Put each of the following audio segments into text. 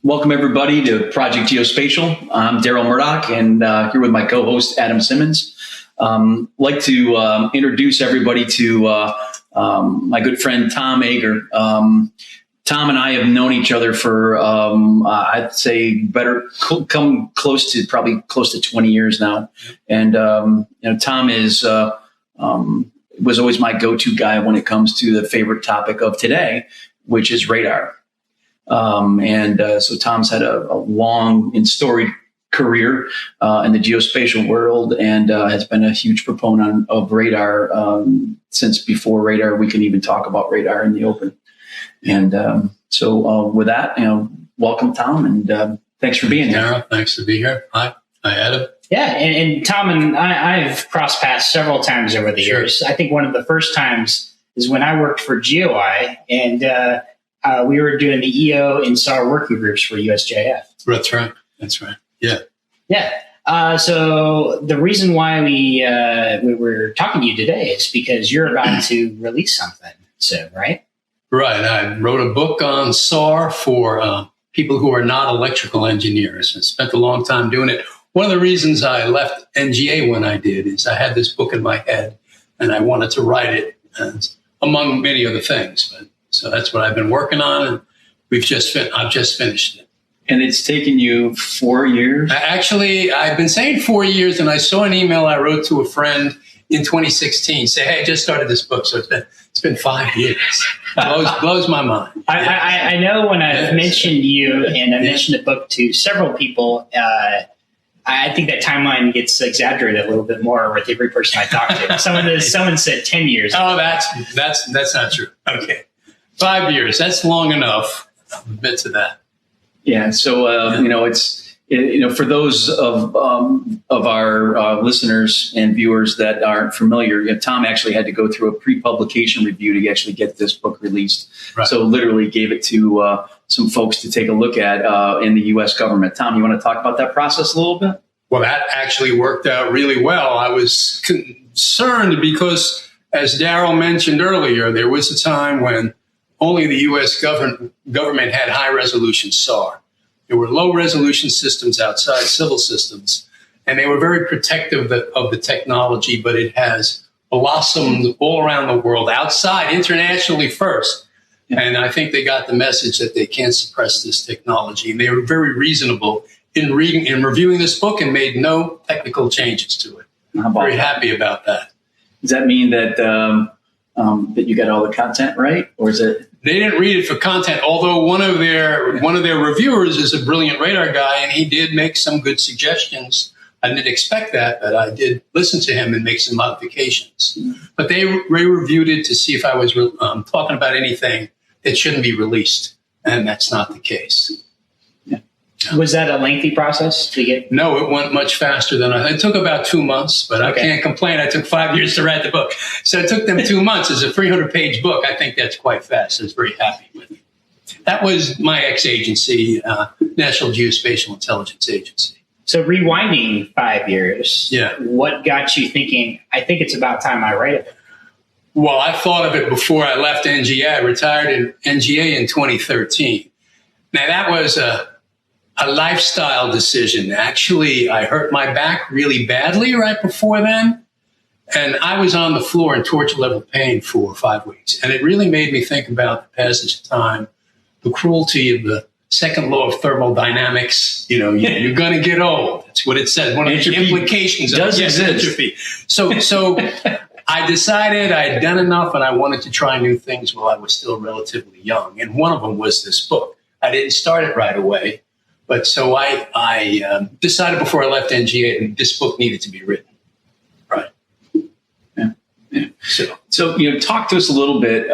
Welcome everybody to Project Geospatial. I'm Darryl Murdoch, and here with my co-host Adam Simmons. Like to introduce everybody to my good friend Tom Ager. Tom and I have known each other for I'd say come close to 20 years now, and Tom is was always my go-to guy when it comes to the favorite topic of today, which is radar. So Tom's had a long and storied career in the geospatial world, and has been a huge proponent of radar since before radar we can even talk about radar in the open. And so with that, welcome, Tom, and thanks for being here. Thanks to be here. Hi, Adam. Yeah, and Tom and I've crossed paths several times over the years. I think one of the first times is when I worked for GeoEye, and we were doing the EO and SAR working groups for USGIF. That's right. Yeah. Yeah. So the reason why we were talking to you today is because you're about to release something soon, right? Right. I wrote a book on SAR for people who are not electrical engineers. I spent a long time doing it. One of the reasons I left NGA when I did is I had this book in my head and I wanted to write it, among many other things. So that's what I've been working on, and I've just finished it. And it's taken you 4 years? Actually, I've been saying 4 years, and I saw an email I wrote to a friend in 2016 say, hey, I just started this book. So it's been 5 years. Blows my mind. I know when I mentioned you and I mentioned the book to several people, I think that timeline gets exaggerated a little bit more with every person I talk to. Someone said 10 years. Oh, that's not true. Okay. 5 years. That's long enough. I'll admit to that. Yeah. So, for those of our listeners and viewers that aren't familiar, Tom actually had to go through a pre-publication review to actually get this book released. Right. So literally gave it to some folks to take a look at in the U.S. government. Tom, you want to talk about that process a little bit? Well, that actually worked out really well. I was concerned because, as Darryl mentioned earlier, there was a time when only the U.S. government had high-resolution SAR. There were low-resolution systems outside civil systems, and they were very protective of the technology, but it has blossomed all around the world, outside, internationally first. And I think they got the message that they can't suppress this technology. And they were very reasonable in reading and reviewing this book and made no technical changes to it. I'm very happy about that. Does that mean that that you got all the content right, or is it? They didn't read it for content, although one of their reviewers is a brilliant radar guy, and he did make some good suggestions. I didn't expect that, but I did listen to him and make some modifications. But they reviewed it to see if I was talking about anything that shouldn't be released, and that's not the case. Yeah. Was that a lengthy process to get? No, it went much faster than it took about 2 months, but okay. I can't complain. I took 5 years to write the book. So it took them 2 months. It's a 300-page book. I think that's quite fast. I was very happy with it. That was my ex-agency, National Geospatial Intelligence Agency. So rewinding 5 years, what got you thinking, I think it's about time I write it? Well, I thought of it before I left NGA. I retired in NGA in 2013. Now, that was a lifestyle decision. Actually, I hurt my back really badly right before then, and I was on the floor in torture level pain for 5 weeks. And it really made me think about the passage of time, the cruelty of the second law of thermodynamics. You're going to get old. That's what it says. One of the implications of entropy. So I decided I had done enough, and I wanted to try new things while I was still relatively young. And one of them was this book. I didn't start it right away. But so I decided before I left NGA that this book needed to be written. Right. Yeah. So talk to us a little bit.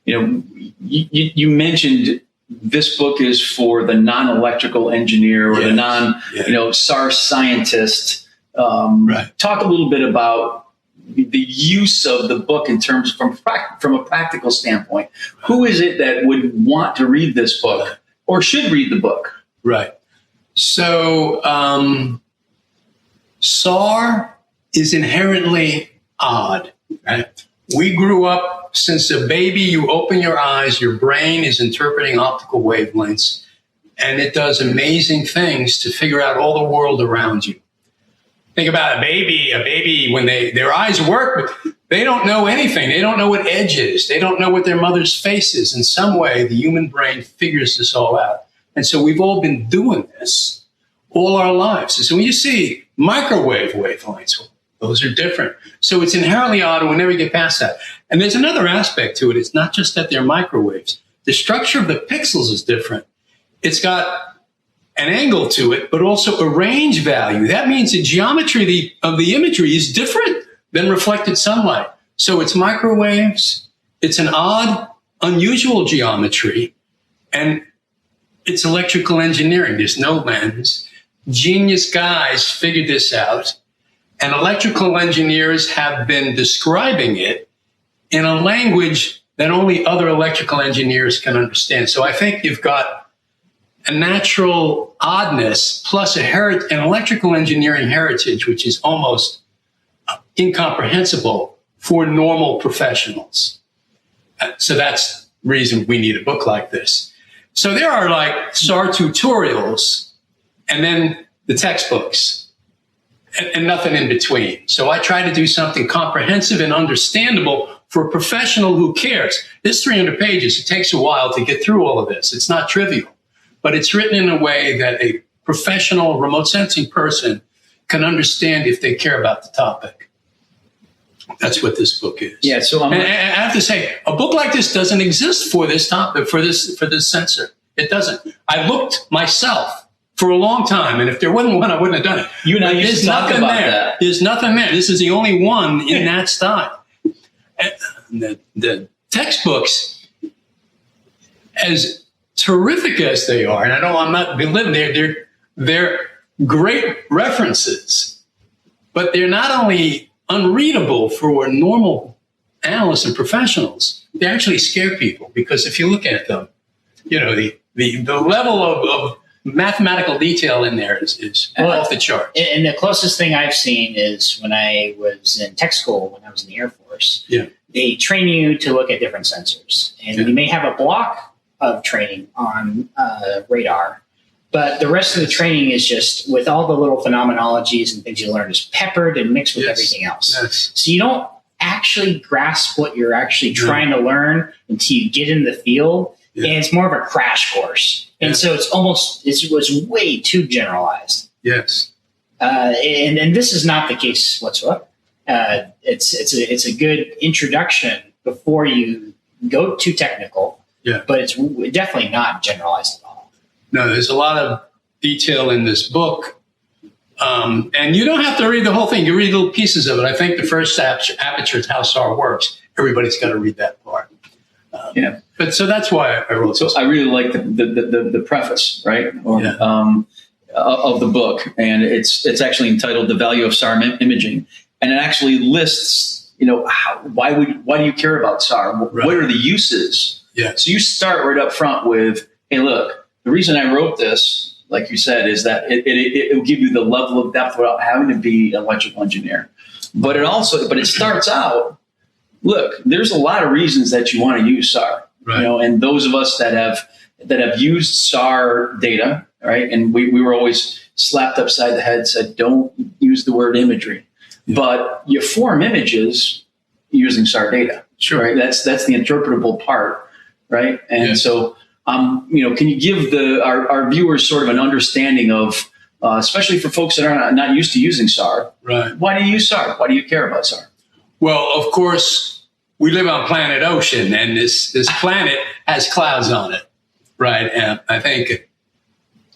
You mentioned this book is for the non-electrical engineer or the SAR scientist. Right. Talk a little bit about the use of the book in terms from a practical standpoint. Who is it that would want to read this book or should read the book? Right. So SAR is inherently odd. Right? We grew up, since a baby, you open your eyes, your brain is interpreting optical wavelengths. and it does amazing things to figure out all the world around you. Think about a baby when their eyes work, but they don't know anything. They don't know what edge is. They don't know what their mother's face is. In some way, the human brain figures this all out. And so we've all been doing this all our lives. And so when you see microwave wavelengths, those are different. So it's inherently odd, and we'll never get past that. And there's another aspect to it. It's not just that they're microwaves. The structure of the pixels is different. It's got an angle to it, but also a range value. That means the geometry of the imagery is different than reflected sunlight. So it's microwaves, it's an odd, unusual geometry, and it's electrical engineering. There's no lens. Genius guys figured this out, and electrical engineers have been describing it in a language that only other electrical engineers can understand. So I think you've got a natural oddness plus an electrical engineering heritage, which is almost incomprehensible for normal professionals. So that's the reason we need a book like this. So there are like SAR tutorials and then the textbooks and nothing in between. So I try to do something comprehensive and understandable for a professional who cares. This 300 pages, it takes a while to get through all of this. It's not trivial. But it's written in a way that a professional remote sensing person can understand if they care about the topic. That's what this book is. Yeah. So and I have to say, a book like this doesn't exist for this topic, for this sensor. It doesn't. I looked myself for a long time, and if there wasn't one, I wouldn't have done it. You and I used to talk about that. There's nothing there. This is the only one in that style. And the textbooks, as terrific as they are, and I'm not belittling, they're great references, but they're not only unreadable for normal analysts and professionals, they actually scare people, because if you look at them, you know, the level of mathematical detail in there is off the charts. And the closest thing I've seen is when I was in tech school, when I was in the Air Force. Yeah. They train you to look at different sensors, and you may have a block of training on radar, but the rest of the training is just with all the little phenomenologies and things you learn is peppered and mixed with everything else. Yes. So you don't actually grasp what you're actually trying to learn until you get in the field, and it's more of a crash course. And so it was way too generalized. Yes. And this is not the case whatsoever. It's a good introduction before you go too technical. Yeah. But it's definitely not generalized at all. No, there's a lot of detail in this book. And you don't have to read the whole thing. You read little pieces of it. I think the first aperture is how SAR works. Everybody's got to read that part. But so that's why I wrote this. I really like the preface, right? Of the book. And it's actually entitled The Value of SAR Imaging. And it actually lists, you know, why do you care about SAR? Right. What are the uses? Yeah. So you start right up front with, hey, look, the reason I wrote this, like you said, is that it will give you the level of depth without having to be an electrical engineer. But it starts out, look, there's a lot of reasons that you want to use SAR. Right. You know, and those of us that have used SAR data, right, and we were always slapped upside the head, said, don't use the word imagery. Yeah. But you form images using SAR data. Sure. Right? That's the interpretable part. Right. And so, you know, can you give our viewers sort of an understanding of, especially for folks that are not used to using SAR, right? Why do you use SAR? Why do you care about SAR? Well, of course, we live on planet Ocean, and this planet has clouds on it, right? And I think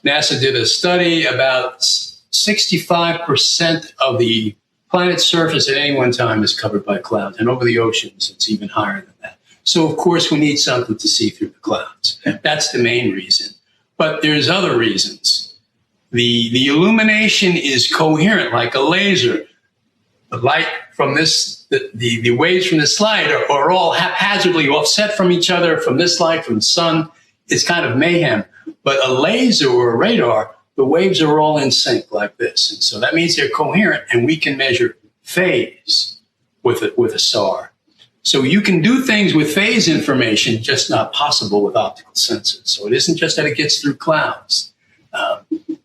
NASA did a study about 65% of the planet's surface at any one time is covered by clouds, and over the oceans, it's even higher than that. So, of course, we need something to see through the clouds. That's the main reason. But there's other reasons. The illumination is coherent, like a laser. The light from this, the waves from this light are all haphazardly offset from each other, from this light, from the sun. It's kind of mayhem. But a laser or a radar, the waves are all in sync like this. And so that means they're coherent, and we can measure phase with a SAR. So you can do things with phase information, just not possible with optical sensors. So it isn't just that it gets through clouds.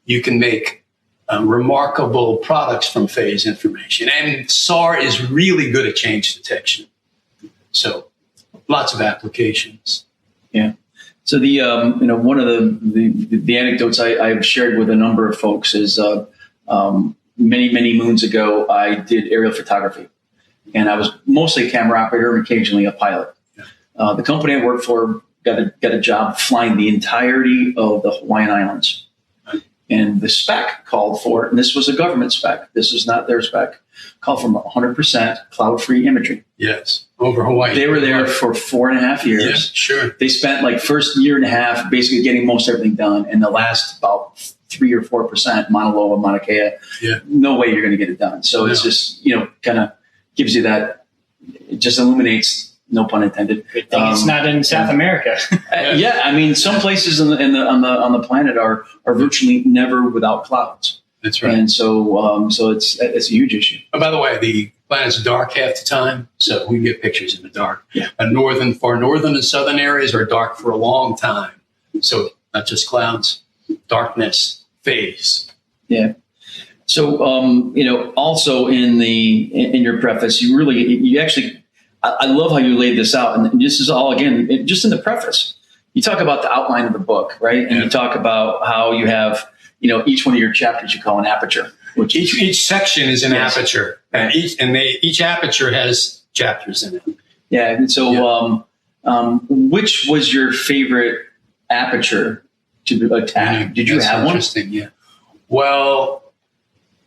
You can make remarkable products from phase information. And SAR is really good at change detection. So lots of applications. Yeah. So the one of the anecdotes I've shared with a number of folks is many moons ago I did aerial photography, and I was mostly a camera operator and occasionally a pilot. Yeah. The company I worked for got a job flying the entirety of the Hawaiian Islands, and the spec called for, and this was a government spec. This was not their spec. Called for 100% cloud-free imagery. Yes, over Hawaii. They were there for 4.5 years. Yeah, sure. They spent like first year and a half basically getting most everything done, and the last about 3 or 4%, Mauna Loa, Mauna Kea, no way you're going to get it done. So it's just, kind of gives you that, it just illuminates, no pun intended. Good thing it's not in South America. Yeah, I mean, some places on the planet are virtually never without clouds. That's right. And so it's a huge issue. Oh, by the way, the planet's dark half the time, so we can get pictures in the dark. Yeah. Far northern and southern areas are dark for a long time. So not just clouds, darkness, phase. Yeah. So also in your preface, you actually, I love how you laid this out, and this is all again just in the preface. You talk about the outline of the book, right? And you talk about how you have. Each one of your chapters you call an aperture. Which each section is an aperture, and each aperture has chapters in it. Yeah, and so which was your favorite aperture to attack? Did you have one? Interesting, yeah. Well,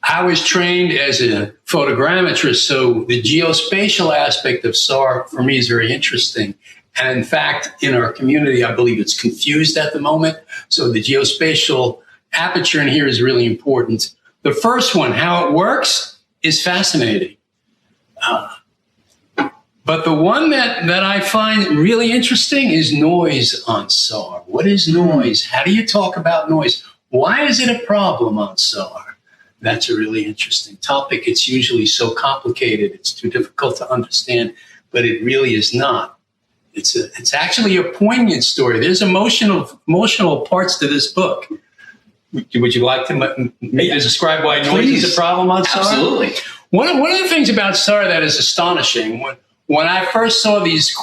I was trained as a photogrammetrist, so the geospatial aspect of SAR for me is very interesting. And in fact, in our community, I believe it's confused at the moment. So the geospatial aperture in here is really important. The first one, how it works, is fascinating. But the one that I find really interesting is noise on SAR. What is noise? How do you talk about noise? Why is it a problem on SAR? That's a really interesting topic. It's usually so complicated, it's too difficult to understand, but it really is not. It's actually a poignant story. There's emotional parts to this book. Would you like to describe why noise is a problem on SAR? Absolutely. One of the things about SAR that is astonishing, when I first saw these,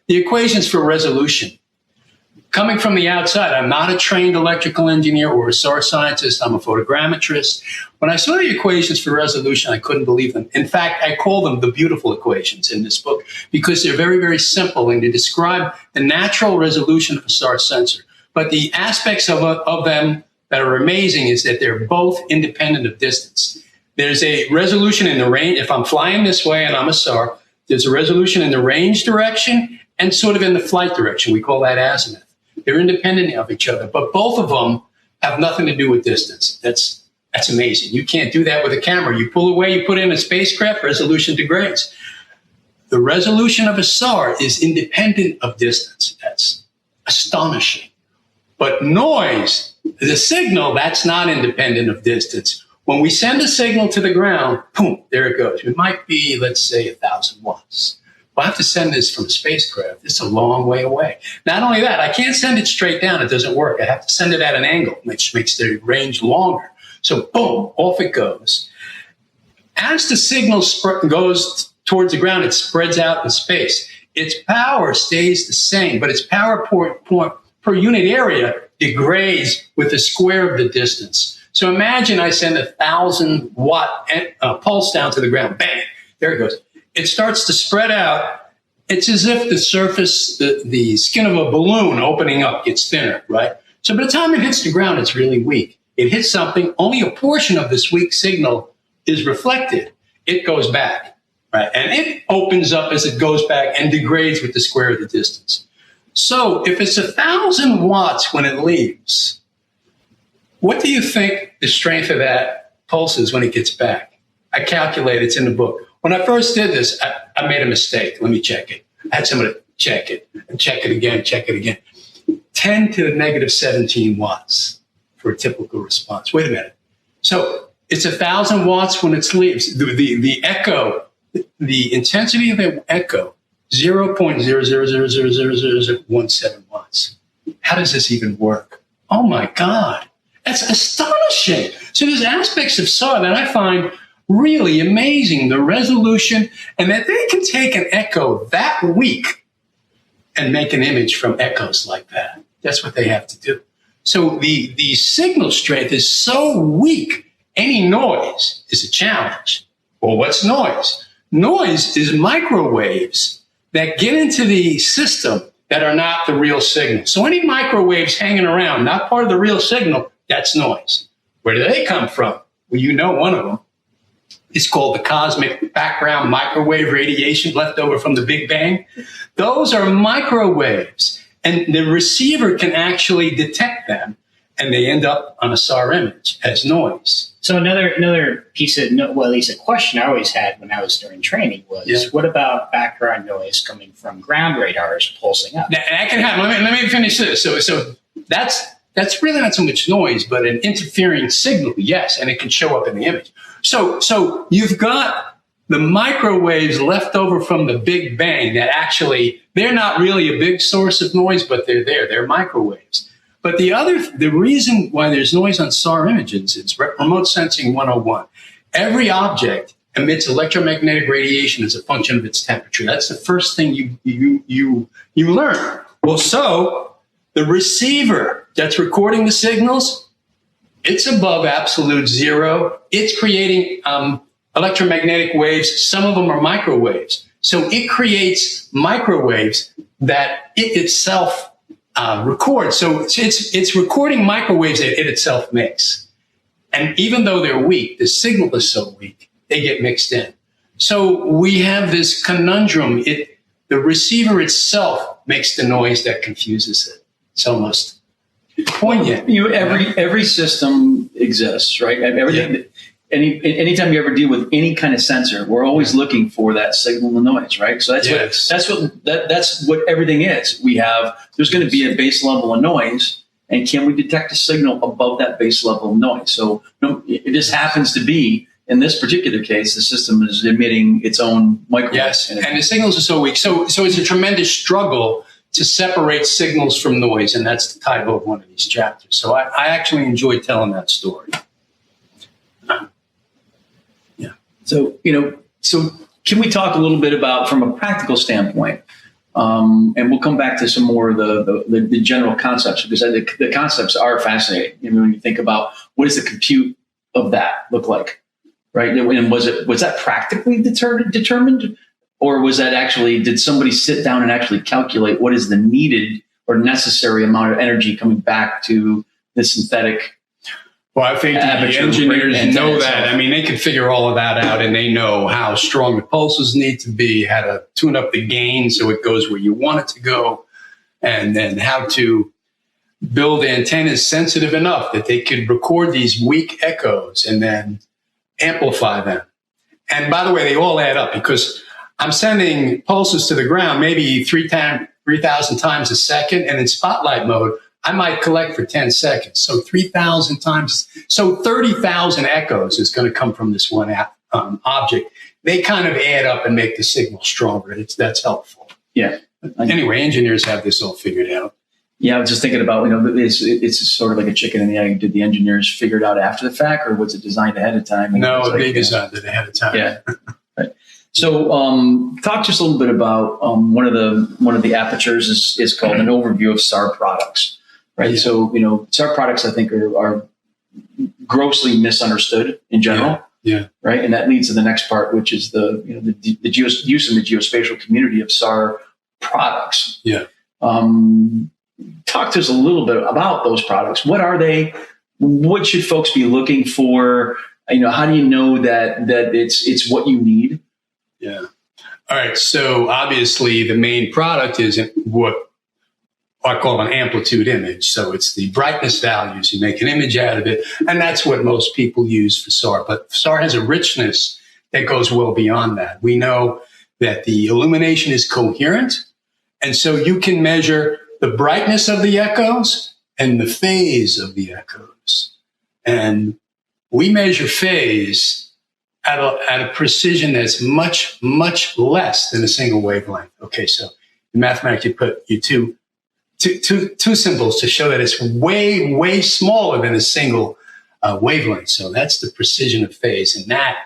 the equations for resolution, coming from the outside, I'm not a trained electrical engineer or a SAR scientist, I'm a photogrammetrist. When I saw the equations for resolution, I couldn't believe them. In fact, I call them the beautiful equations in this book because they're very, very simple and they describe the natural resolution of a SAR sensor. But the aspects of them that are amazing is that they're both independent of distance. There's a resolution in the range. If I'm flying this way and I'm a SAR, there's a resolution in the range direction and sort of in the flight direction. We call that azimuth. They're independent of each other, but both of them have nothing to do with distance. That's amazing. You can't do that with a camera. You pull away, you put in a spacecraft, resolution degrades. The resolution of a SAR is independent of distance. That's astonishing. But noise, the signal, that's not independent of distance. When we send a signal to the ground, boom, there it goes. It might be, let's say, 1,000 watts. Well, I have to send this from a spacecraft. It's a long way away. Not only that, I can't send it straight down. It doesn't work. I have to send it at an angle, which makes the range longer. So, boom, off it goes. As the signal goes towards the ground, it spreads out in space. Its power stays the same, but its power per unit area degrades with the square of the distance. So imagine I send 1,000 watt pulse down to the ground. Bang, there it goes. It starts to spread out. It's as if the surface, the skin of a balloon opening up gets thinner, right? So by the time it hits the ground, it's really weak. It hits something, only a portion of this weak signal is reflected. It goes back, right? And it opens up as it goes back and degrades with the square of the distance. So if it's 1,000 watts when it leaves, what do you think the strength of that pulse is when it gets back? I calculate, it's in the book. When I first did this, I made a mistake. Let me check it. I had somebody check it and check it again, 10 to the negative 17 watts for a typical response. Wait a minute. So it's 1,000 watts when it leaves. The echo, the intensity of the echo 0.000000017 watts. How does this even work? Oh my God, that's astonishing. So there's aspects of SAR that I find really amazing, the resolution, and that they can take an echo that weak and make an image from echoes like that. That's what they have to do. So the signal strength is so weak, any noise is a challenge. Well, what's noise? Noise is microwaves that get into the system that are not the real signal. So any microwaves hanging around, not part of the real signal, that's noise. Where do they come from? Well, you know one of them. It's called the cosmic background microwave radiation left over from the Big Bang. Those are microwaves, and the receiver can actually detect them, and they end up on a SAR image as noise. So another piece of, well, at least a question I always had when I was during training was, what about background noise coming from ground radars pulsing up? That can happen. Let me finish this. So that's really not so much noise, but an interfering signal, yes, and it can show up in the image. So you've got the microwaves left over from the Big Bang that actually, they're not really a big source of noise, but they're there. They're microwaves. But the reason why there's noise on SAR images is remote sensing 101. Every object emits electromagnetic radiation as a function of its temperature. That's the first thing you learn. Well, so the receiver that's recording the signals, it's above absolute zero. It's creating electromagnetic waves. Some of them are microwaves. So it creates microwaves that it itself records. So it's recording microwaves that it itself makes. And even though they're weak, the signal is so weak, they get mixed in. So we have this conundrum. The receiver itself makes the noise that confuses it. It's almost poignant. Every system exists, right? Everything. Yeah. Anytime you ever deal with any kind of sensor, we're always looking for that signal and noise, right? So that's what everything is. There's going to be a base level of noise, and can we detect a signal above that base level of noise? So it just happens to be, in this particular case, the system is emitting its own microwaves. Yes, and the signals are so weak. So it's a tremendous struggle to separate signals from noise, and that's the title of one of these chapters. So I actually enjoyed telling that story. So can we talk a little bit about, from a practical standpoint, and we'll come back to some more of the general concepts, because the concepts are fascinating. I mean, when you think about what does the compute of that look like, right? And was that practically determined, or was that actually, did somebody sit down and actually calculate what is the needed or necessary amount of energy coming back to the synthetic? Well, I think the engineers know that. I mean, they can figure all of that out, and they know how strong the pulses need to be, how to tune up the gain so it goes where you want it to go, and then how to build antennas sensitive enough that they could record these weak echoes and then amplify them. And by the way, they all add up, because I'm sending pulses to the ground maybe 3,000 times a second, and in spotlight mode, I might collect for 10 seconds. So 3,000 times. So 30,000 echoes is going to come from this one object. They kind of add up and make the signal stronger. That's helpful. Yeah. Anyway, engineers have this all figured out. Yeah, I was just thinking about, it's sort of like a chicken and the egg. Did the engineers figure it out after the fact, or was it designed ahead of time? No, they designed it ahead of time. Yeah. Right. So talk just a little bit about one of the apertures is called an overview of SAR products. Right. Yeah. So, SAR products, I think, are grossly misunderstood in general. Yeah. Right. And that leads to the next part, which is the use in the geospatial community of SAR products. Yeah. Talk to us a little bit about those products. What are they? What should folks be looking for? How do you know that it's what you need? Yeah. All right. So obviously the main product is what I call an amplitude image. So it's the brightness values. You make an image out of it. And that's what most people use for SAR. But SAR has a richness that goes well beyond that. We know that the illumination is coherent. And so you can measure the brightness of the echoes and the phase of the echoes. And we measure phase at a precision that's much, much less than a single wavelength. Okay, so in mathematics, you put two symbols to show that it's way, way smaller than a single wavelength. So that's the precision of phase, and that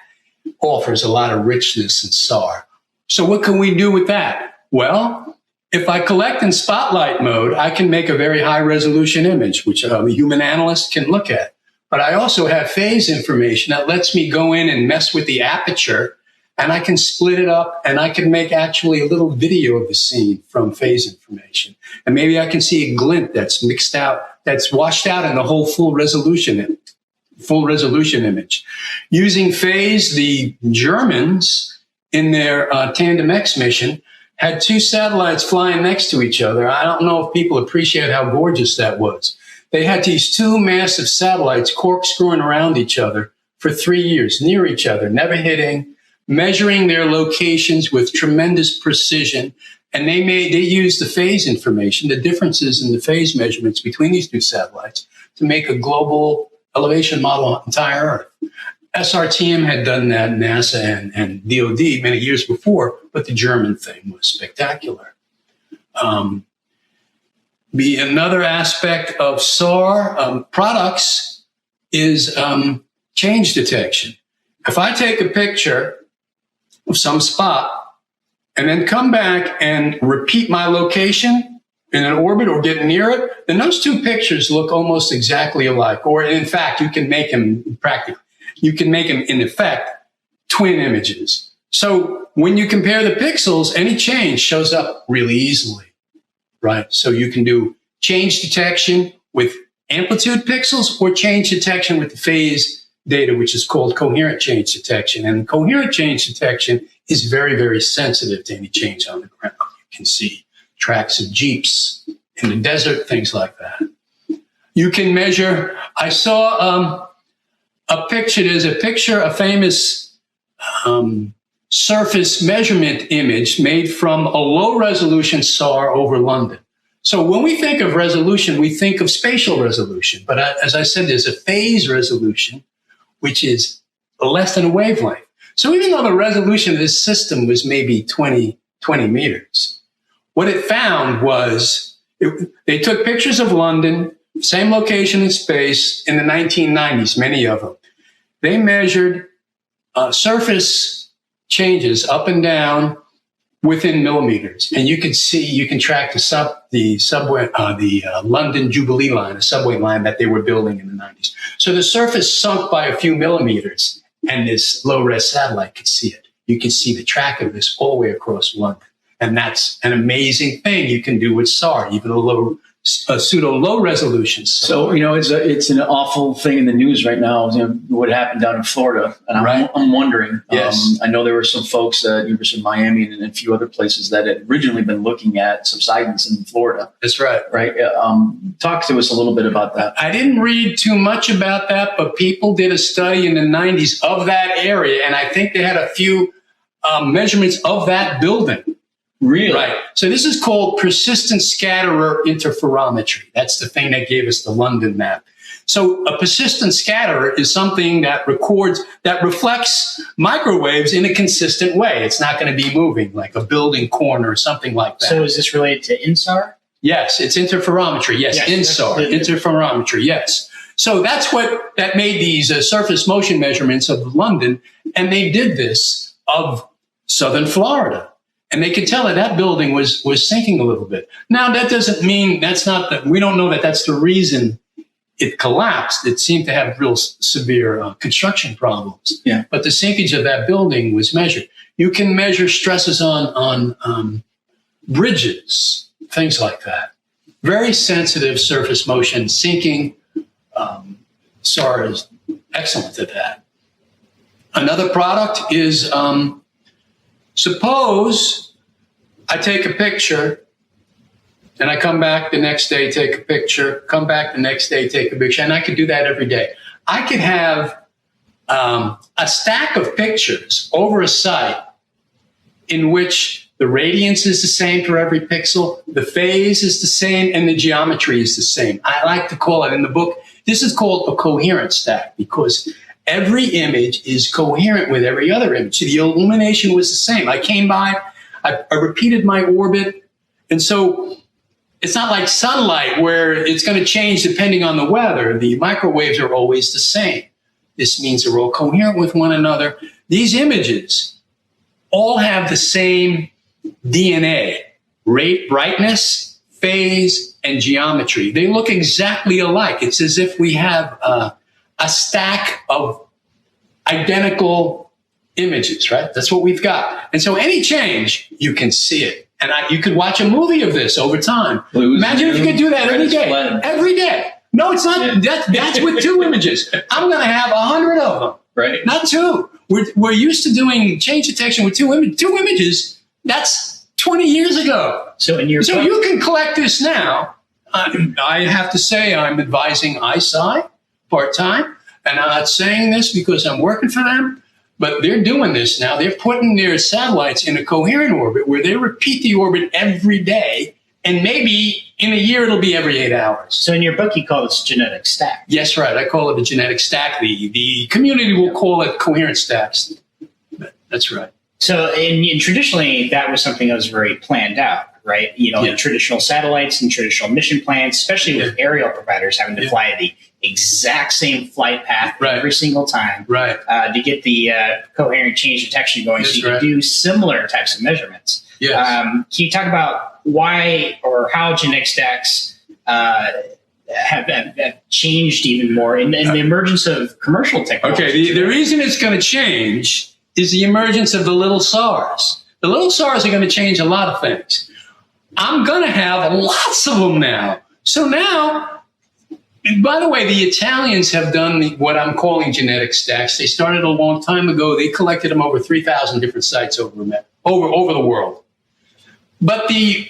offers a lot of richness in SAR. So what can we do with that? Well, if I collect in spotlight mode, I can make a very high resolution image, which a human analyst can look at. But I also have phase information that lets me go in and mess with the aperture, and I can split it up, and I can make actually a little video of the scene from phase information. And maybe I can see a glint that's mixed out, that's washed out in the whole full resolution image. Using phase, the Germans in their Tandem X mission had two satellites flying next to each other. I don't know if people appreciate how gorgeous that was. They had these two massive satellites corkscrewing around each other for 3 years, near each other, never hitting, measuring their locations with tremendous precision. And they used the phase information, the differences in the phase measurements between these two satellites, to make a global elevation model of the entire Earth. SRTM had done that, NASA and DOD, many years before, but the German thing was spectacular. Another aspect of SAR products is change detection. If I take a picture of some spot and then come back and repeat my location in an orbit or get near it, then those two pictures look almost exactly alike. Or in fact, you can make them practically. You can make them, in effect, twin images. So when you compare the pixels, any change shows up really easily, right? So you can do change detection with amplitude pixels or change detection with the phase data, which is called coherent change detection. And coherent change detection is very, very sensitive to any change on the ground. You can see tracks of jeeps in the desert, things like that. You can measure, I saw a picture, there's a picture, a famous surface measurement image made from a low resolution SAR over London. So when we think of resolution, we think of spatial resolution. But as I said, there's a phase resolution, which is less than a wavelength. So even though the resolution of this system was maybe 20 meters, what it found was they took pictures of London, same location in space in the 1990s, many of them. They measured surface changes up and down within millimeters. And you can track the London Jubilee line, a subway line that they were building in the 90s. So the surface sunk by a few millimeters, and this low-res satellite could see it. You can see the track of this all the way across London. And that's an amazing thing you can do with SAR, even a pseudo-low resolution. So, it's an awful thing in the news right now, what happened down in Florida. And I'm wondering, yes. I know there were some folks at University of Miami and a few other places that had originally been looking at subsidence in Florida. That's right. Right. Talk to us a little bit about that. I didn't read too much about that, but people did a study in the 90s of that area. And I think they had a few measurements of that building. Really? Right. So this is called persistent scatterer interferometry. That's the thing that gave us the London map. So a persistent scatterer is something that reflects microwaves in a consistent way. It's not going to be moving like a building corner or something like that. So is this related to INSAR? Yes, it's interferometry. Yes, INSAR, interferometry. Yes. So that made these surface motion measurements of London, and they did this of southern Florida. And they could tell that building was sinking a little bit. Now, that doesn't mean we don't know that that's the reason it collapsed. It seemed to have real severe construction problems. Yeah. But the sinkage of that building was measured. You can measure stresses on bridges, things like that. Very sensitive surface motion sinking. SAR is excellent at that. Another product is, suppose I take a picture and I come back the next day, take a picture, come back the next day, take a picture, and I could do that every day. I could have a stack of pictures over a site in which the radiance is the same for every pixel, the phase is the same, and the geometry is the same. I like to call it in the book, this is called a coherence stack, because every image is coherent with every other image. So the illumination was the same. I came by, I repeated my orbit. And so it's not like sunlight where it's going to change depending on the weather. The microwaves are always the same. This means they're all coherent with one another. These images all have the same DNA, rate, brightness, phase, and geometry. They look exactly alike. It's as if we have a stack of identical images, right? That's what we've got. And so any change, you can see it. And you could watch a movie of this over time. Imagine if you could do that every day. Every day. No, it's not. That's with 2 images. I'm going to have 100 of them. Right. Not 2. We're used to doing change detection with 2 images. That's 20 years ago. So you can collect this now. I have to say I'm advising ISI part-time. And I'm not saying this because I'm working for them. But they're doing this now. They're putting their satellites in a coherent orbit where they repeat the orbit every day. And maybe in a year, it'll be every 8 hours. So in your book, you call this genetic stack. Yes, right. I call it a genetic stack. The community will call it coherent stacks. That's right. So and traditionally, that was something that was very planned out, right? In traditional satellites and traditional mission plans, especially with aerial providers having to fly the exact same flight path every single time to get the coherent change detection going, so you can do similar types of measurements. Yes. Can you talk about why or how genetic stacks have changed even more in the emergence of commercial technology? Okay, the reason it's going to change is the emergence of the little SARs. The little SARs are going to change a lot of things. I'm going to have lots of them now. So now, by the way, the Italians have done what I'm calling genetic stacks. They started a long time ago. They collected them over 3,000 different sites over the world. But the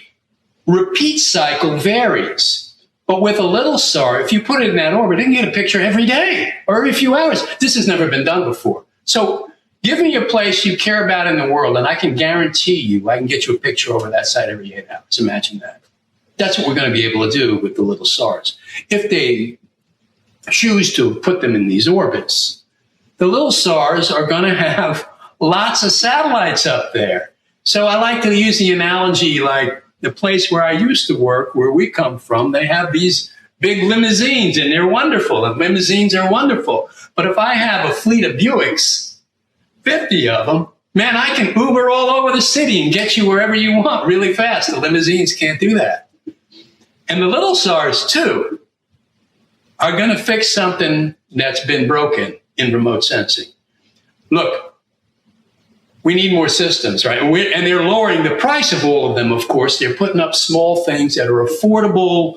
repeat cycle varies. But with a little SAR, if you put it in that orbit, it can get a picture every day or every few hours. This has never been done before. So give me a place you care about in the world, and I can guarantee you I can get you a picture over that site every 8 hours. Imagine that. That's what we're going to be able to do with the little SARs. If they choose to put them in these orbits, the little SARs are going to have lots of satellites up there. So I like to use the analogy like the place where I used to work, where we come from, they have these big limousines, and they're wonderful. And limousines are wonderful. But if I have a fleet of Buicks, 50 of them, man, I can Uber all over the city and get you wherever you want really fast. The limousines can't do that. And the little SARs, too, are going to fix something that's been broken in remote sensing. Look, we need more systems, right? And they're lowering the price of all of them, of course. They're putting up small things that are affordable.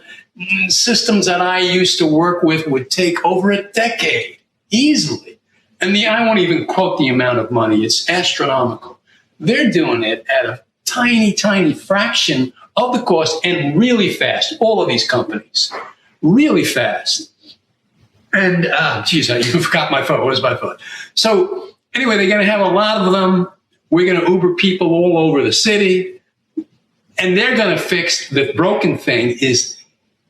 Systems that I used to work with would take over a decade, easily. And I won't even quote the amount of money. It's astronomical. They're doing it at a tiny, tiny fraction of the cost and really fast. All of these companies, really fast. And, geez, I forgot my phone. Where's my phone? So anyway, they're going to have a lot of them. We're going to Uber people all over the city. And they're going to fix the broken thing is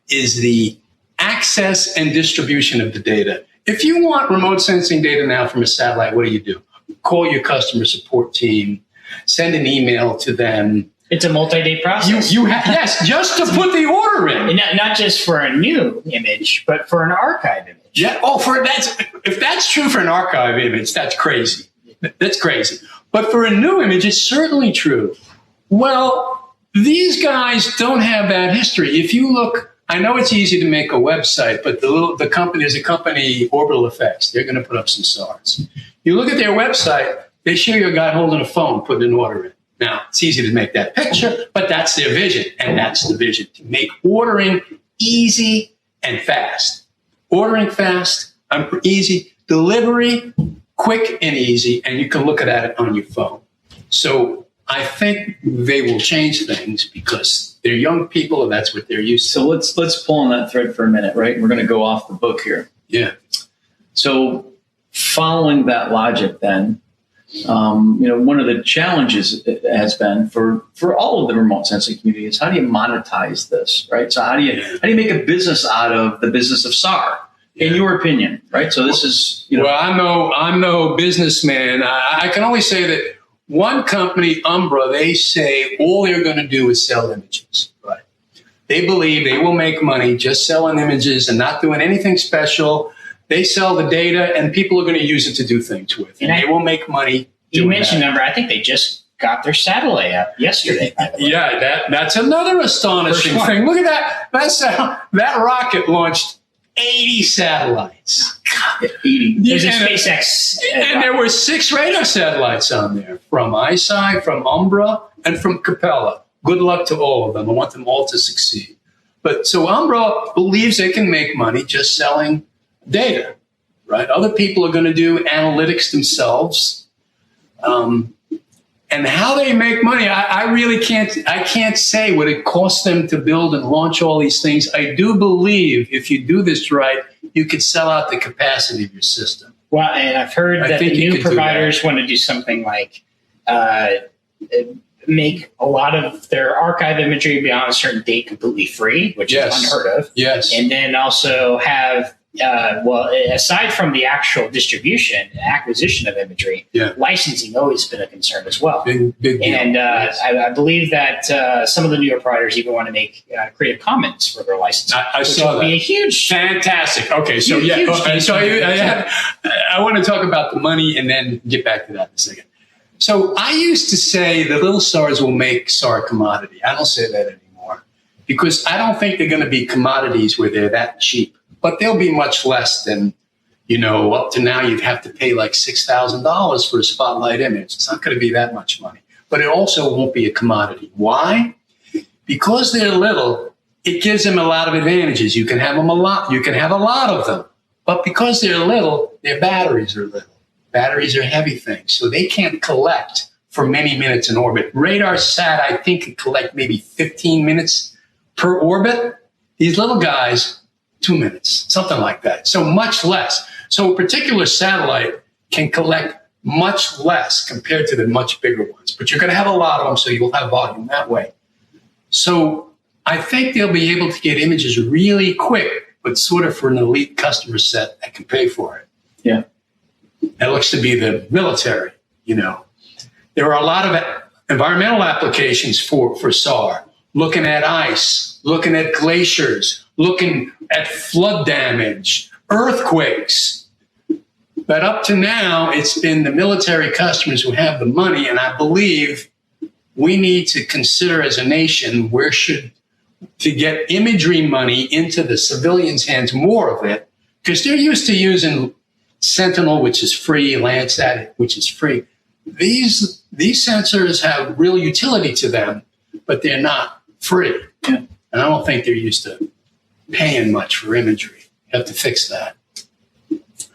the access and distribution of the data. If you want remote sensing data now from a satellite, what do? Call your customer support team, send an email to them. It's a multi-day process. Yes, just to put the order in. And not just for a new image, but for an archive image. Yeah. If that's true for an archive image, that's crazy. That's crazy. But for a new image, it's certainly true. Well, these guys don't have that history. If you look, I know it's easy to make a website, but there's a company, Orbital Effects. They're going to put up some SARs. You look at their website, they show you a guy holding a phone, putting an order in. Now, it's easy to make that picture, but that's their vision. And that's the vision, to make ordering easy and fast. Ordering fast, easy, delivery, quick and easy, and you can look at it on your phone. So I think they will change things because they're young people and that's what they're used to. So let's pull on that thread for a minute, right? We're going to go off the book here. Yeah. So following that logic then, one of the challenges has been for all of the remote sensing community is how do you monetize this, right? So how do you make a business out of the business of SAR? in your opinion, right? So this is, Well, I'm no businessman. I can only say that one company, Umbra, they say all they're going to do is sell images. Right? They believe they will make money just selling images and not doing anything special. They sell the data, and people are going to use it to do things with. And they will make money. You mentioned Umbra. I think they just got their satellite up yesterday. By the way. Yeah, that's another astonishing thing. Look at that. That rocket launched 80 satellites. 80. There's a SpaceX. And there were 6 radar satellites on there from ISI, from Umbra, and from Capella. Good luck to all of them. I want them all to succeed. But so Umbra believes they can make money just selling data, right? Other people are going to do analytics themselves. And how they make money, I really can't say what it costs them to build and launch all these things. I do believe if you do this right, you could sell out the capacity of your system. Well, and I've heard that the new providers want to do something like make a lot of their archive imagery beyond a certain date completely free, which is unheard of. Yes. And then also have, aside from the actual distribution, acquisition of imagery, licensing always been a concern as well. Big deal. And I believe that some of the newer providers even want to make Creative Commons for their licensing. I saw that. Be a huge, fantastic. Okay, so I want to talk about the money and then get back to that in a second. So I used to say the little SARs will make SAR commodity. I don't say that anymore because I don't think they're going to be commodities where they're that cheap. But they'll be much less than, up to now you'd have to pay like $6,000 for a spotlight image. It's not going to be that much money. But it also won't be a commodity. Why? Because they're little, it gives them a lot of advantages. You can have them a lot. You can have a lot of them. But because they're little, their batteries are little. Batteries are heavy things. So they can't collect for many minutes in orbit. Radar sat, I think, could collect maybe 15 minutes per orbit. These little guys, 2 minutes, something like that. So much less. So a particular satellite can collect much less compared to the much bigger ones. But you're going to have a lot of them, so you'll have volume that way. So I think they'll be able to get images really quick, but sort of for an elite customer set that can pay for it. Yeah. That looks to be the military, There are a lot of environmental applications for SAR, looking at ice, looking at glaciers, looking at flood damage, earthquakes. But up to now, it's been the military customers who have the money, and I believe we need to consider as a nation to get imagery money into the civilians' hands, more of it, because they're used to using Sentinel, which is free, Landsat, which is free. These sensors have real utility to them, but they're not free. Yeah. And I don't think they're used to paying much for imagery. You have to fix that.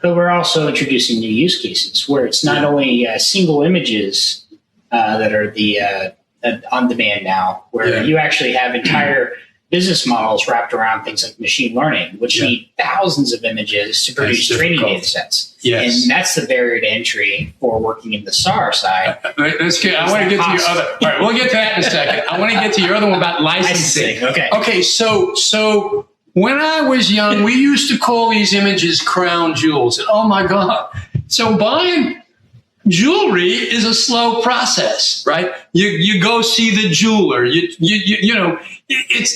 But we're also introducing new use cases where it's not only single images that are the on demand now, where you actually have entire business models wrapped around things like machine learning, which need thousands of images to produce training data sets. Yes. And that's the barrier to entry for working in the SAR side. I want to get to your other. All right, we'll get to that in a second. I want to get to your other one about licensing. Okay. So when I was young, we used to call these images crown jewels. And, oh my God! So buying jewelry is a slow process, right? You go see the jeweler.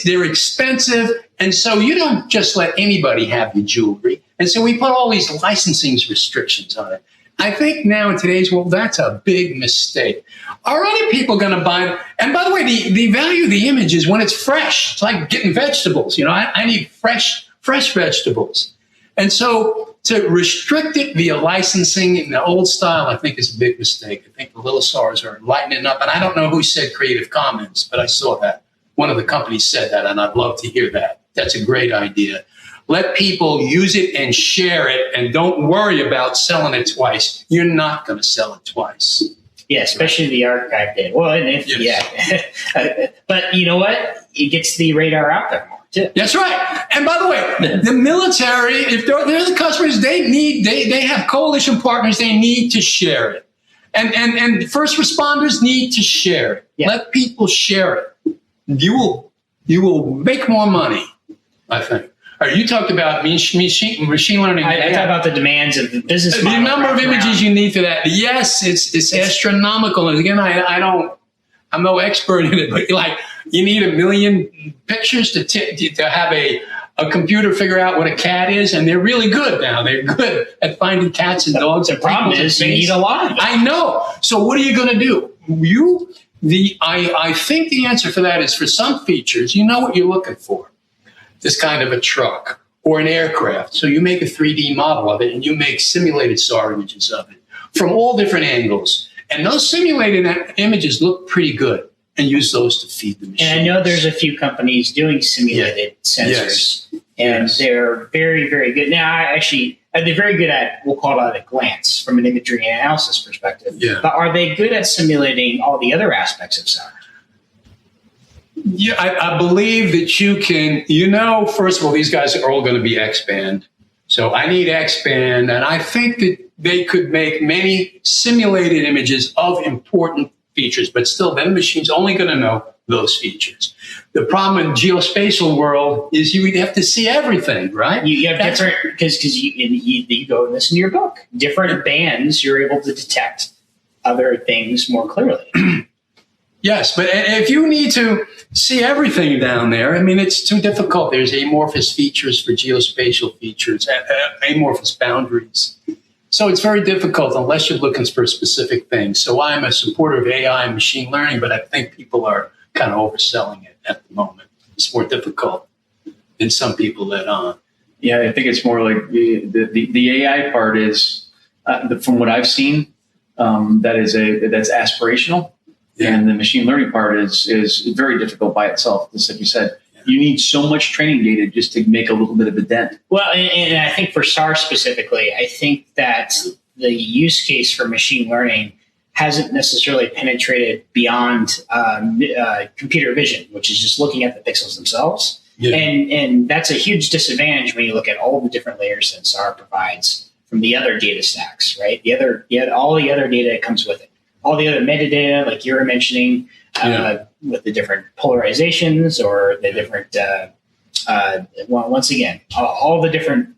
They're expensive, and so you don't just let anybody have your jewelry. And so we put all these licensing restrictions on it. I think now in today's world, that's a big mistake. Are other people going to buy it? And by the way, the value of the image is when it's fresh. It's like getting vegetables. I need fresh vegetables. And so to restrict it via licensing in the old style, I think is a big mistake. I think the little SARs are lightening up. And I don't know who said Creative Commons, but I saw that. One of the companies said that, and I'd love to hear that. That's a great idea. Let people use it and share it, and don't worry about selling it twice. You're not going to sell it twice. Yeah, especially the archive data. Well, but you know what? It gets the radar out there more too. That's right. And by the way, the military, if they're the customers, they have coalition partners. They need to share it, and first responders need to share it. Yeah. Let people share it. You will make more money, I think. You talked about machine learning. I talk about the demands of the business model. The number of images you need for that. Yes, it's astronomical. And again, I'm no expert in it, but like you need 1 million pictures to have a computer figure out what a cat is, and they're really good now. They're good at finding cats and dogs. The problem is you need a lot of them. I know. So what are you going to do? I think the answer for that is for some features, you know what you're looking for. This kind of a truck or an aircraft. So you make a 3D model of it and you make simulated SAR images of it from all different angles. And those simulated images look pretty good, and use those to feed the machine. And I know there's a few companies doing simulated sensors, and they're very, very good. Now, they're very good at, we'll call it at a glance from an imagery and analysis perspective. Yeah. But are they good at simulating all the other aspects of SAR? Yeah, I believe that you can, first of all, these guys are all going to be X-band. So I need X-band, and I think that they could make many simulated images of important features, but still, then the machine's only going to know those features. The problem in geospatial world is you have to see everything, right? You have different, because you go and listen to your book. Different bands, you're able to detect other things more clearly. Yes, but if you need to see everything down there, I mean, it's too difficult. There's amorphous features for geospatial features, amorphous boundaries. So it's very difficult unless you're looking for specific things. So I'm a supporter of AI and machine learning, but I think people are kind of overselling it at the moment. It's more difficult than some people let on. Yeah, I think it's more like the AI part is, from what I've seen, that's aspirational. Yeah. And the machine learning part is very difficult by itself. Just like you said, you need so much training data just to make a little bit of a dent. Well, and I think for SAR specifically, I think that the use case for machine learning hasn't necessarily penetrated beyond computer vision, which is just looking at the pixels themselves. Yeah. And that's a huge disadvantage when you look at all the different layers that SAR provides from the other data stacks, right? All the other data that comes with it. All the other metadata, like you were mentioning, with the different polarizations or the different, once again, all the different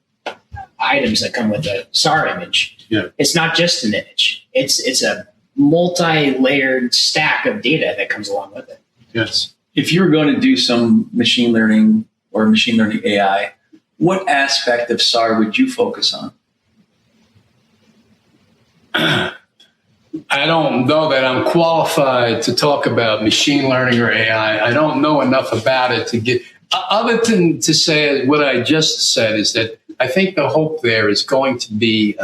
items that come with a SAR image. Yeah. It's not just an image. It's a multi-layered stack of data that comes along with it. Yes. If you were going to do some machine learning or machine learning AI, what aspect of SAR would you focus on? I don't know that I'm qualified to talk about machine learning or AI. I don't know enough about it to get, other than to say what I just said is that I think the hope there is going to be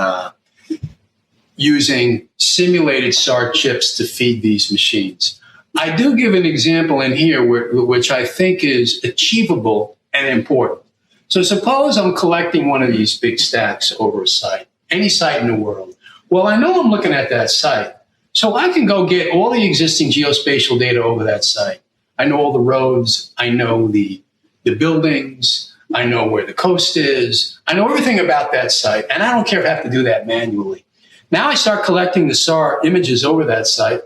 using simulated SAR chips to feed these machines. I do give an example in here which I think is achievable and important. So suppose I'm collecting one of these big stacks over a site, any site in the world. Well, I know I'm looking at that site, so I can go get all the existing geospatial data over that site. I know all the roads, I know the buildings, I know where the coast is, I know everything about that site, and I don't care if I have to do that manually. Now I start collecting the SAR images over that site.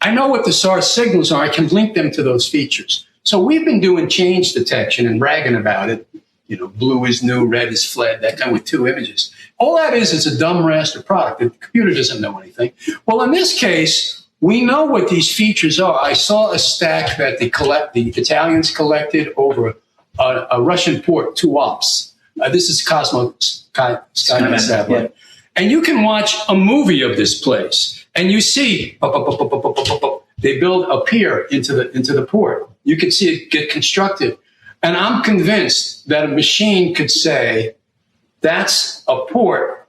I know what the SAR signals are, I can link them to those features. So we've been doing change detection and bragging about it. Blue is new, red is fled, that kind with 2 images. All that is a dumb raster product. The computer doesn't know anything. Well, in this case, we know what these features are. I saw a stack that the Italians collected over a Russian port, 2 ops. This is Skynet satellite. Yeah. And you can watch a movie of this place, and you see they build a pier into the port. You can see it get constructed. And I'm convinced that a machine could say, that's a port.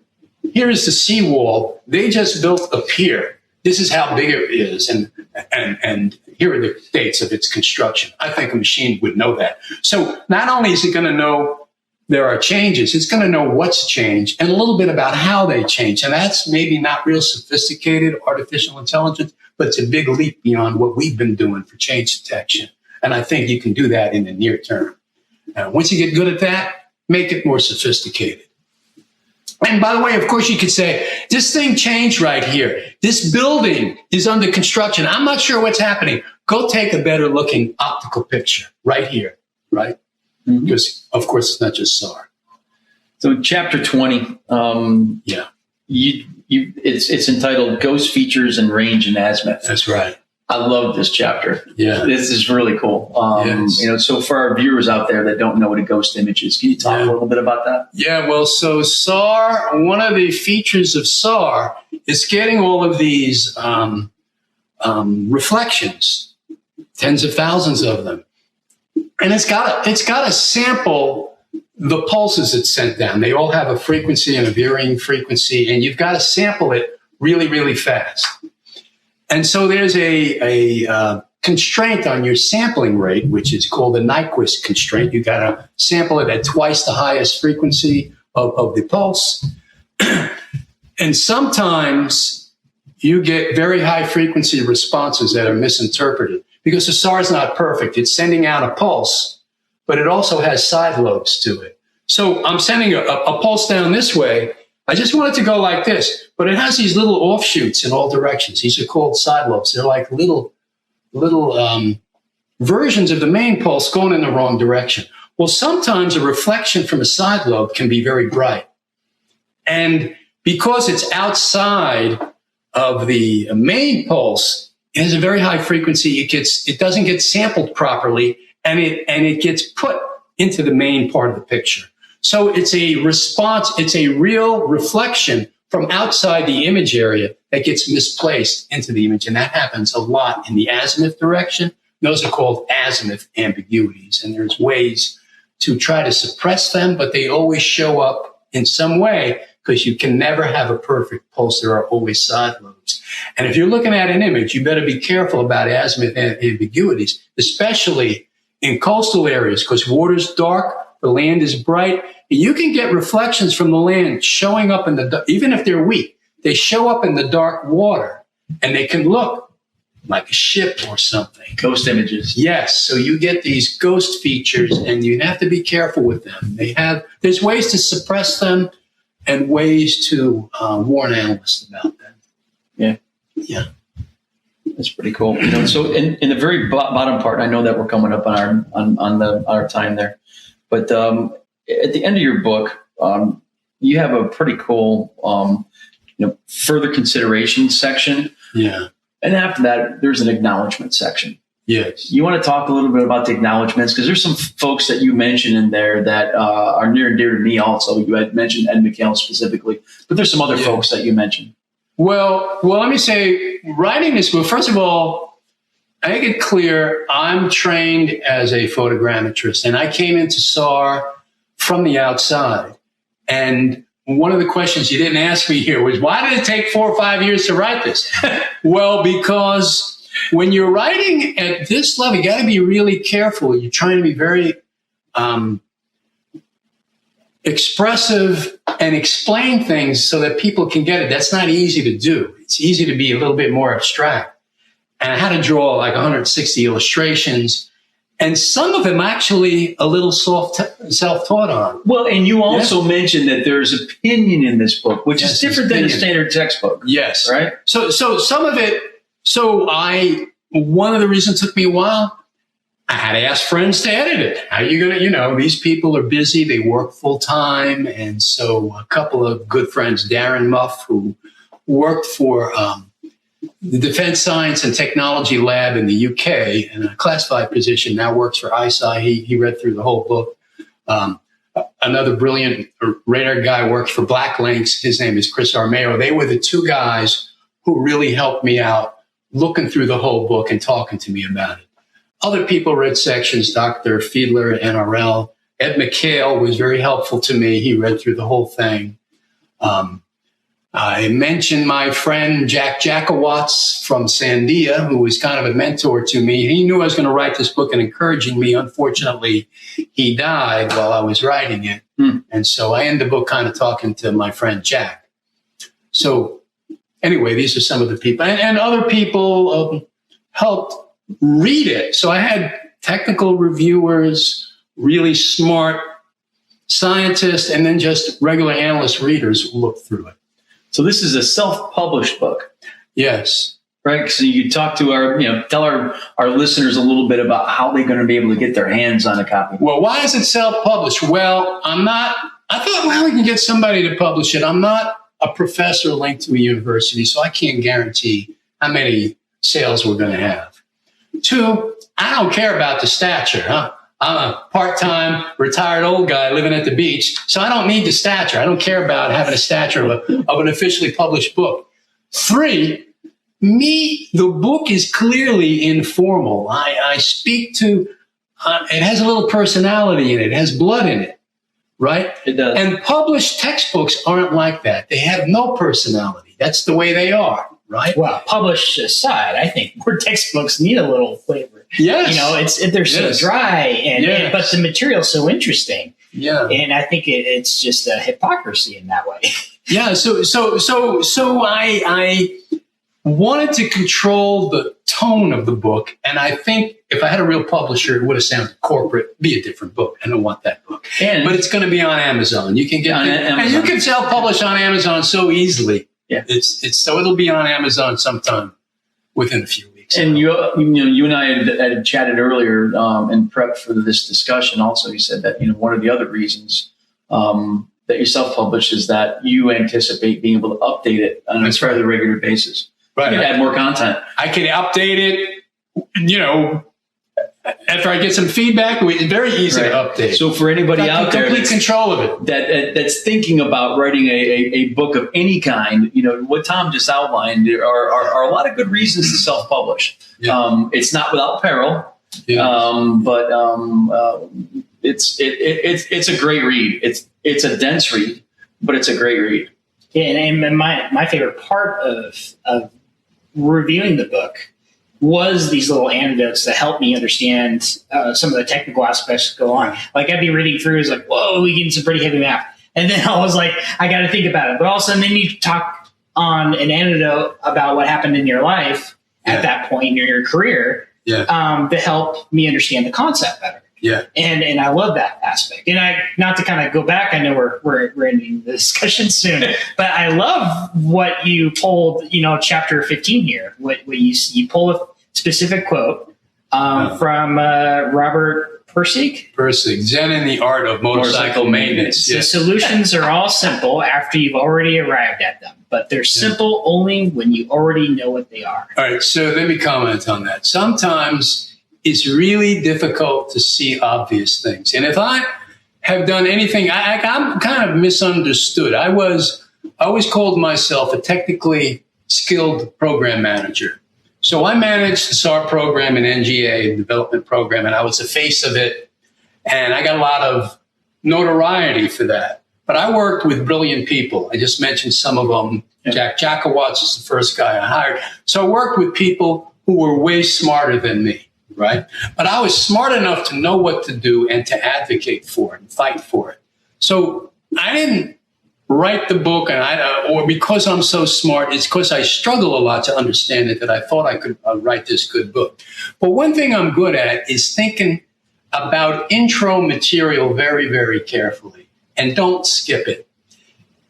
Here is the seawall. They just built a pier. This is how big it is. And here are the dates of its construction. I think a machine would know that. So not only is it going to know there are changes, it's going to know what's changed and a little bit about how they change. And that's maybe not real sophisticated artificial intelligence, but it's a big leap beyond what we've been doing for change detection. And I think you can do that in the near term. Once you get good at that, make it more sophisticated. And by the way, of course, you could say, this thing changed right here. This building is under construction. I'm not sure what's happening. Go take a better looking optical picture right here, right? because, of course, it's not just SAR. So chapter 20, it's entitled Ghost Features and Range in Azimuth. That's right. I love this chapter. Yeah. This is really cool. Yes. So for our viewers out there that don't know what a ghost image is, can you talk a little bit about that? Yeah, well, so SAR, one of the features of SAR is getting all of these reflections, tens of thousands of them. And it's got to sample the pulses it's sent down. They all have a frequency and a varying frequency, and you've got to sample it really, really fast. And so there's a constraint on your sampling rate, which is called the Nyquist constraint. You got to sample it at twice the highest frequency of the pulse. And sometimes you get very high frequency responses that are misinterpreted because the SAR is not perfect. It's sending out a pulse, but it also has side lobes to it. So I'm sending a pulse down this way. I just want it to go like this, but it has these little offshoots in all directions. These are called side lobes. They're like little versions of the main pulse going in the wrong direction. Well, sometimes a reflection from a side lobe can be very bright. And because it's outside of the main pulse, it has a very high frequency. It doesn't get sampled properly, and it gets put into the main part of the picture. So it's a response, it's a real reflection from outside the image area that gets misplaced into the image. And that happens a lot in the azimuth direction. Those are called azimuth ambiguities. And there's ways to try to suppress them, but they always show up in some way because you can never have a perfect pulse. There are always side lobes. And if you're looking at an image, you better be careful about azimuth ambiguities, especially in coastal areas because water's dark. The land is bright, and you can get reflections from the land showing up in the, even if they're weak, they show up in the dark water, and they can look like a ship or something. Ghost images. Yes, so you get these ghost features, and you have to be careful with them. There's ways to suppress them and ways to warn analysts about them. Yeah. Yeah. That's pretty cool. So in the very bottom part, I know that we're coming up on our time there. But at the end of your book, you have a pretty cool, further consideration section. Yeah. And after that, there's an acknowledgement section. Yes. You want to talk a little bit about the acknowledgements? Because there's some folks that you mentioned in there that are near and dear to me also. You had mentioned Ed McHale specifically, but there's some other folks that you mentioned. Well, let me say, writing this book, first of all, I make it clear I'm trained as a photogrammetrist, and I came into SAR from the outside. And one of the questions you didn't ask me here was, why did it take 4 or 5 years to write this? Well, because when you're writing at this level, you got to be really careful. You're trying to be very expressive and explain things so that people can get it. That's not easy to do. It's easy to be a little bit more abstract. And I had to draw like 160 illustrations, and some of them actually a little self-taught on. Well, and you also mentioned that there's opinion in this book, which is different than a standard textbook. Yes. Right? So some of it, one of the reasons it took me a while, I had to ask friends to edit it. How are you going to, these people are busy, they work full time. And so a couple of good friends, Darren Muff, who worked for the Defense Science and Technology Lab in the UK in a classified position, now works for ISI. He read through the whole book. Another brilliant radar guy works for Black Lynx. His name is Chris Armeo. They were the two guys who really helped me out looking through the whole book and talking to me about it. Other people read sections, Dr. Fiedler, NRL. Ed McHale was very helpful to me. He read through the whole thing. I mentioned my friend Jack Jackowatz from Sandia, who was kind of a mentor to me. He knew I was going to write this book and encouraging me. Unfortunately, he died while I was writing it. And so I end the book kind of talking to my friend Jack. So anyway, these are some of the people. And other people helped read it. So I had technical reviewers, really smart scientists, and then just regular analyst readers look through it. So this is a self-published book. Yes. Right. So you talk to tell our listeners a little bit about how they're going to be able to get their hands on a copy. Well, why is it self-published? Well, I thought, well, we can get somebody to publish it. I'm not a professor linked to a university, so I can't guarantee how many sales we're going to have. 2, I don't care about the stature. I'm a part-time retired old guy living at the beach, so I don't need the stature. I don't care about having a stature of an officially published book. 3, the book is clearly informal. I speak to, it has a little personality in it. It has blood in it, right? It does. And published textbooks aren't like that. They have no personality. That's the way they are, right? Well, published aside, I think more textbooks need a little flavor. Yes. They're so dry, but the material's so interesting. Yeah. And I think it's just a hypocrisy in that way. Yeah. So I wanted to control the tone of the book. And I think if I had a real publisher, it would have sounded corporate, be a different book. I don't want that book. But it's going to be on Amazon. You can get on Amazon. And you can self-publish on Amazon so easily. Yeah. So it'll be on Amazon sometime within a few weeks. And you and I had chatted earlier in prep for this discussion. Also, you said that one of the other reasons that you self-publish is that you anticipate being able to update it on a fairly regular basis. Right. You can add more content. I can update it, after I get some feedback. It's very easy to update. So for anybody out there, complete control of it, that's thinking about writing a book of any kind, what Tom just outlined are a lot of good reasons to self-publish. Yeah. It's not without peril, but it's a great read. It's a dense read, but it's a great read. Yeah, and my favorite part of reviewing the book was these little anecdotes that helped me understand some of the technical aspects that go on. Like I'd be reading through, it's like, whoa, we get some pretty heavy math. And then I was like, I got to think about it. But also then you talk on an anecdote about what happened in your life at that point in your career to help me understand the concept better. Yeah. And I love that aspect. And not to kind of go back, I know we're ending the discussion soon, but I love what you pulled, chapter 15 here, what you pull a specific quote from Robert Pirsig, Zen and the Art of Motorcycle Maintenance. The solutions are all simple after you've already arrived at them, but they're simple only when you already know what they are. All right. So let me comment on that. Sometimes it's really difficult to see obvious things. And if I have done anything, I'm kind of misunderstood. I always called myself a technically skilled program manager. So I managed the SAR program in NGA, the development program, and I was the face of it. And I got a lot of notoriety for that. But I worked with brilliant people. I just mentioned some of them. Jack Jakowatz is the first guy I hired. So I worked with people who were way smarter than me. Right. But I was smart enough to know what to do and to advocate for it and fight for it. So I didn't write the book or because I'm so smart, it's because I struggle a lot to understand it that I thought I could write this good book. But one thing I'm good at is thinking about intro material very, very carefully and don't skip it.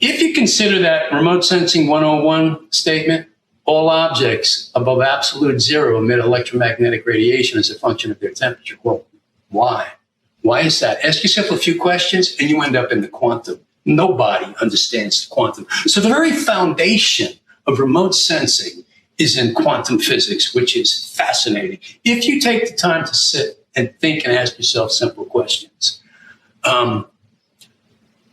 If you consider that remote sensing 101 statement, all objects above absolute zero emit electromagnetic radiation as a function of their temperature. Well, why? Why is that? Ask yourself a few questions and you end up in the quantum. Nobody understands the quantum. So the very foundation of remote sensing is in quantum physics, which is fascinating. If you take the time to sit and think and ask yourself simple questions.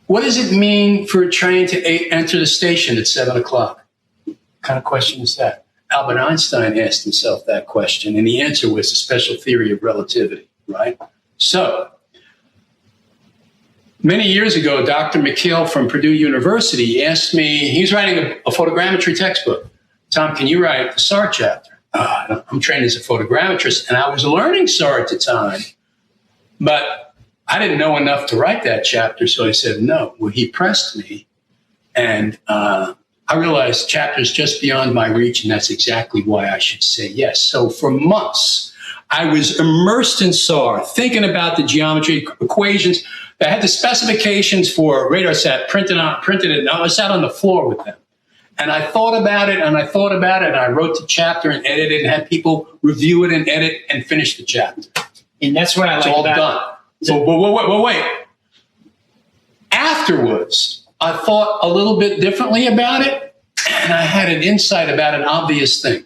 What does it mean for a train to enter the station at 7 o'clock? What kind of question is that? Albert Einstein asked himself that question, and the answer was the special theory of relativity, right? So, many years ago, Dr. McHale from Purdue University asked me, he was writing a photogrammetry textbook. Tom, can you write the SAR chapter? I'm trained as a photogrammetrist, and I was learning SAR at the time, but I didn't know enough to write that chapter, so I said no. Well, he pressed me, and I realized chapter's just beyond my reach, and that's exactly why I should say yes. So for months, I was immersed in SAR, thinking about the geometry equations. I had the specifications for RadarSat printed, and I sat on the floor with them. And I thought about it, and I thought about it, and I wrote the chapter and edited and had people review it and edit and finish the chapter. And that's what I like It's about all done. But wait. Afterwards, I thought a little bit differently about it, and I had an insight about an obvious thing.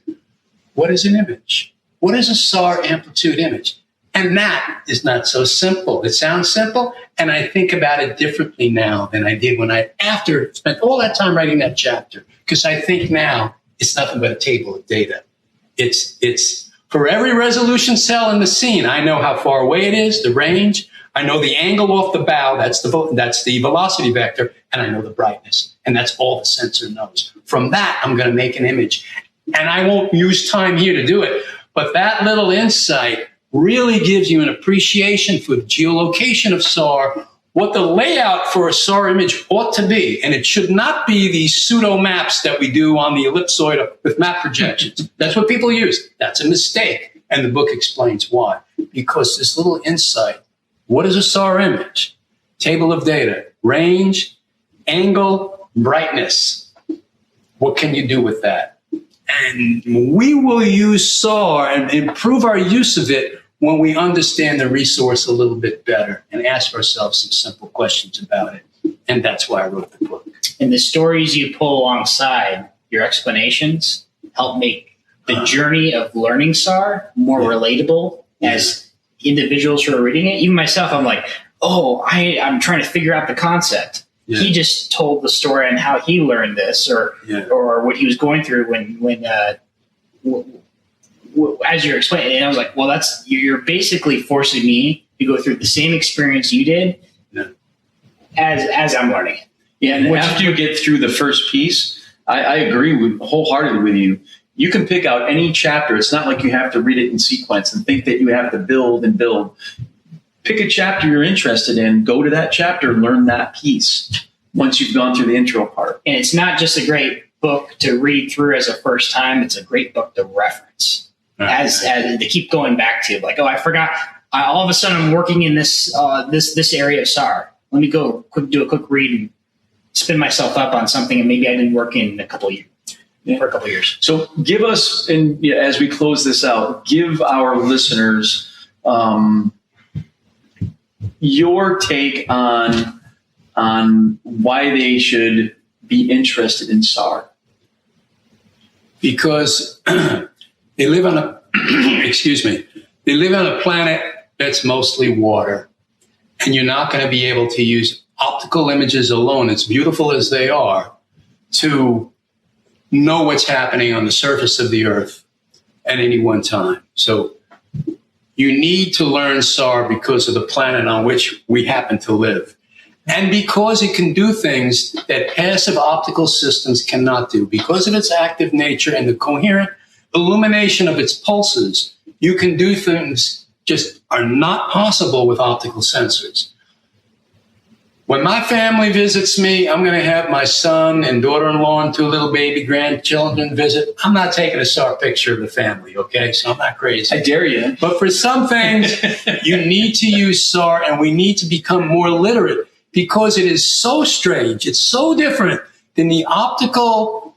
What is an image? What is a SAR amplitude image? And that is not so simple. It sounds simple, and I think about it differently now than I did when I spent all that time writing that chapter, because I think now it's nothing but a table of data. It's for every resolution cell in the scene, I know how far away it is, the range. I know the angle off the bow, that's the velocity vector, and I know the brightness. And that's all the sensor knows. From that, I'm going to make an image. And I won't use time here to do it, but that little insight really gives you an appreciation for the geolocation of SAR, what the layout for a SAR image ought to be. And it should not be these pseudo maps that we do on the ellipsoid with map projections. That's what people use. That's a mistake. And the book explains why. Because this little insight, what is a SAR image? Table of data, range, angle, brightness. What can you do with that? And we will use SAR and improve our use of it when we understand the resource a little bit better and ask ourselves some simple questions about it. And that's why I wrote the book. And the stories you pull alongside your explanations help make the journey of learning SAR more relatable as individuals who are reading it. Even myself, I'm like, I'm trying to figure out the concept. Yeah. He just told the story on how he learned this or what he was going through when as you're explaining. And I was like, well, you're basically forcing me to go through the same experience you did as I'm learning it. Yeah, and after you get through the first piece, I agree wholeheartedly with you. You can pick out any chapter. It's not like you have to read it in sequence and think that you have to build and build. Pick a chapter you're interested in, go to that chapter, learn that piece once you've gone through the intro part. And it's not just a great book to read through as a first time, it's a great book to reference. As to keep going back to, like, I forgot. All of a sudden, I'm working in this area of SAR. Let me do a quick read and spin myself up on something, and maybe I didn't work in a couple of years. For a couple of years. So give us, and as we close this out, give our listeners your take on why they should be interested in SAR. Because they live on a they live on a planet that's mostly water, and you're not going to be able to use optical images alone, as beautiful as they are, to know what's happening on the surface of the Earth at any one time. So you need to learn SAR because of the planet on which we happen to live. And because it can do things that passive optical systems cannot do. Because of its active nature and the coherent illumination of its pulses, you can do things just are not possible with optical sensors. When my family visits me, I'm going to have my son and daughter-in-law and 2 little baby grandchildren visit. I'm not taking a SAR picture of the family, okay? So I'm not crazy. I dare you. But for some things, you need to use SAR, and we need to become more literate because it is so strange. It's so different than the optical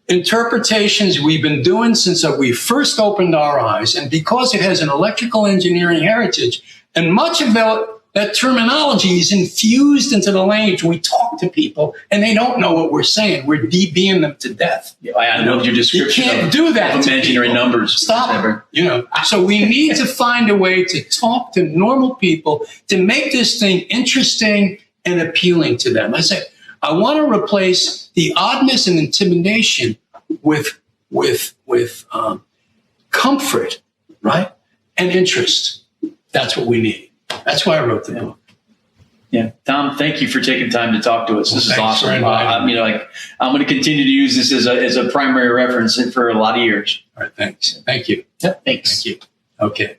interpretations we've been doing since we first opened our eyes. And because it has an electrical engineering heritage, and much of that terminology is infused into the language. We talk to people, and they don't know what we're saying. We're DBing them to death. Yeah, I know your description. You can't do that. Of imaginary numbers. Stop. So we need to find a way to talk to normal people to make this thing interesting and appealing to them. I say, I want to replace the oddness and intimidation with comfort, right, and interest. That's what we need. That's why I wrote the book. Yeah, Tom, thank you for taking time to talk to us. This is awesome. I'm going to continue to use this as a primary reference for a lot of years. All right, thanks. Thank you. Yep, thanks. Thank you. Okay.